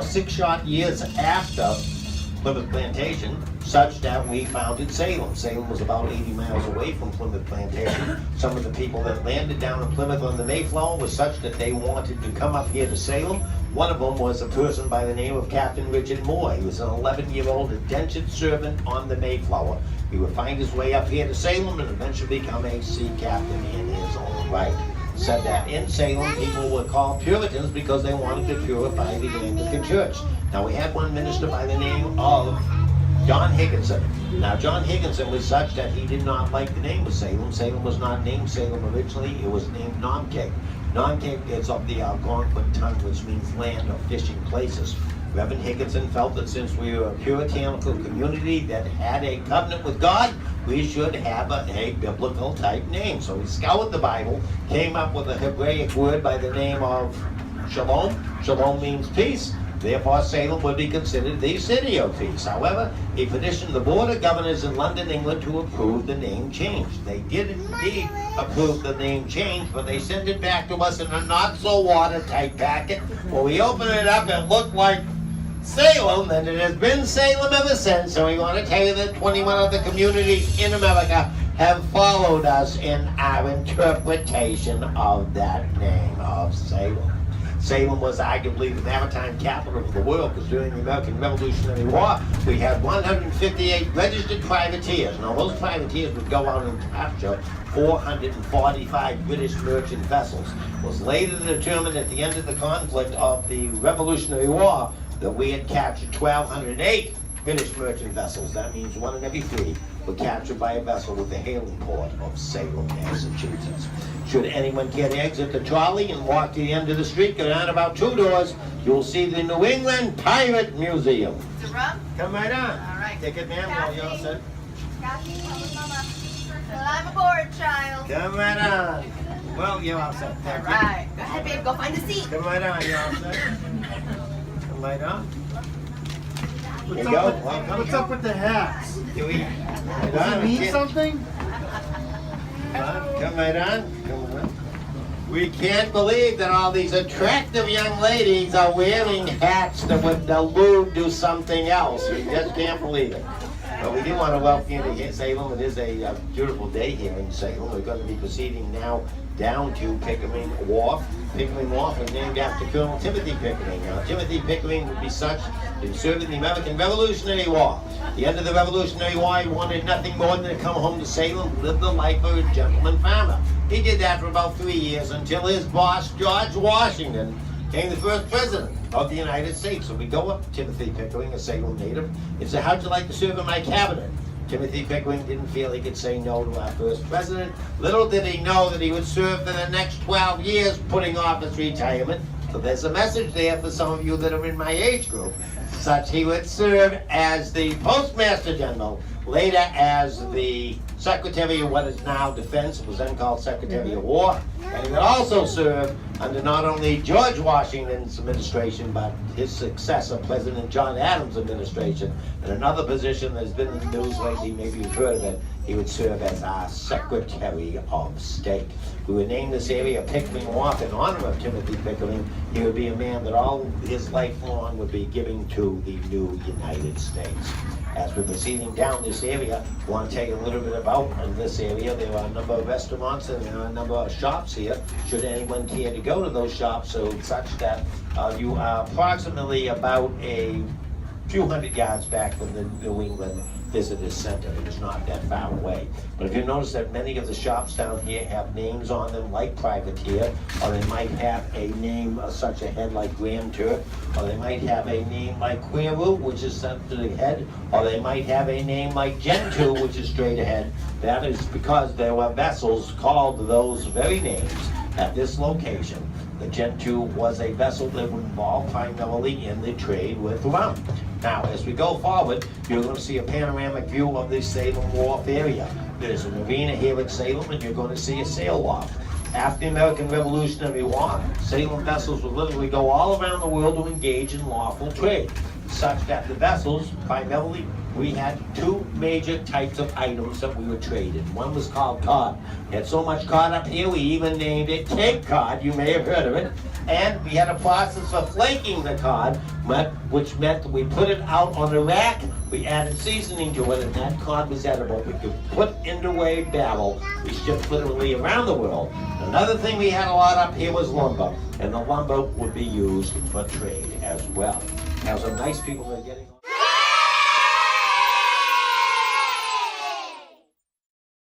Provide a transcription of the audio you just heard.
6 short years after Plymouth Plantation, such that we founded Salem. Salem was about 80 miles away from Plymouth Plantation. Some of the people that landed down in Plymouth on the Mayflower was such that they wanted to come up here to Salem. One of them was a person by the name of Captain Richard Moore. He was an 11-year-old indentured servant on the Mayflower. He would find his way up here to Salem and eventually become a sea captain in his own right. Said that in Salem, people were called Puritans because they wanted to purify the Anglican Church. Now, we had one minister by the name of John Higginson. Now, John Higginson was such that he did not like the name of Salem. Salem was not named Salem originally. It was named Nomkeg. Nomkeg is of the Algonquin tongue, which means land or fishing places. Reverend Higginson felt that since we were a puritanical community that had a covenant with God, we should have a biblical type name. So he scoured the Bible, came up with a Hebraic word by the name of Shalom. Shalom means peace. Therefore, Salem would be considered the city of peace. However, he petitioned the Board of Governors in London, England to approve the name change. They did indeed approve the name change, but they sent it back to us in a not-so-watertight packet. When we opened it up, it looked like Salem, and it has been Salem ever since. So we want to tell you that 21 other communities in America have followed us in our interpretation of that name of Salem. Salem was arguably the maritime capital of the world because during the American Revolutionary War, we had 158 registered privateers. Now, those privateers would go out and capture 445 British merchant vessels. It was later determined at the end of the conflict of the Revolutionary War that we had captured 1,208 British merchant vessels. That means 1 in every 3 were captured by a vessel with the hailing port of Salem, Massachusetts. Should anyone care to exit the trolley and walk to the end of the street, go down about 2 doors, you'll see the New England Pirate Museum. Is it rum? Come right on. All right. Take it, ma'am, while you're all set. Kathy, how was Mama? Well, I'm aboard, child. Come right on. Well, you're all set. All right. Go ahead, babe. Go find a seat. Come right on, you're all set. Come right on. There you go. What's up with the hats? Do we? Does it mean something? Come right on. Come on. We can't believe that all these attractive young ladies are wearing hats that would allude to something else. We just can't believe it. But we do want to welcome you to Salem. It is a beautiful day here in Salem. We're going to be proceeding now down to Pickering Wharf. Pickering Wharf was named after Colonel Timothy Pickering. Now, Timothy Pickering would be such in serving the American Revolutionary War. At the end of the Revolutionary War, he wanted nothing more than to come home to Salem, live the life of a gentleman farmer. He did that for about 3 years until his boss, George Washington, became the first president of the United States. So we go up to Timothy Pickering, a Salem native, and say, how'd you like to serve in my cabinet? Timothy Pickering didn't feel he could say no to our first president. Little did he know that he would serve for the next 12 years, putting off his retirement. So there's a message there for some of you that are in my age group. Such he would serve as the Postmaster General, later as the Secretary of what is now Defense, it was then called Secretary of War, and he would also serve under not only George Washington's administration, but his successor, President John Adams' administration. And another position that's been in the news lately, maybe you've heard of it, he would serve as our Secretary of State. We would name this area Pickering Wharf in honor of Timothy Pickering. He would be a man that all his life long would be giving to the new United States. As we're proceeding down this area, I want to tell you a little bit about this area. There are a number of restaurants and there are a number of shops here. Should anyone care to go to those shops, so such that you are approximately about a few hundred yards back from the New England Visitor Center. It is not that far away. But if you notice that many of the shops down here have names on them like Privateer, or they might have a name such ahead like Grand Turk, or they might have a name like Queeroo, which is centered ahead, or they might have a name like Gentoo, which is straight ahead. That is because there were vessels called those very names at this location. The Gentoo was a vessel that was involved primarily in the trade with rum. Now, as we go forward, you're going to see a panoramic view of the Salem Wharf area. There's a marina here at Salem, and you're going to see a sail loft. After the American Revolutionary War, Salem vessels would literally go all around the world to engage in lawful trade. such that the vessels, primarily, we had two major types of items that we would trade in. One was called cod. We had so much cod up here, we even named it Cape Cod. You may have heard of it. And we had a process for flaking the cod, which meant that we put it out on the rack, we added seasoning to it, and that cod was edible. We could put into a barrel. We shipped literally around the world. Another thing we had a lot up here was lumber, and the lumber would be used for trade as well. Now some nice people are getting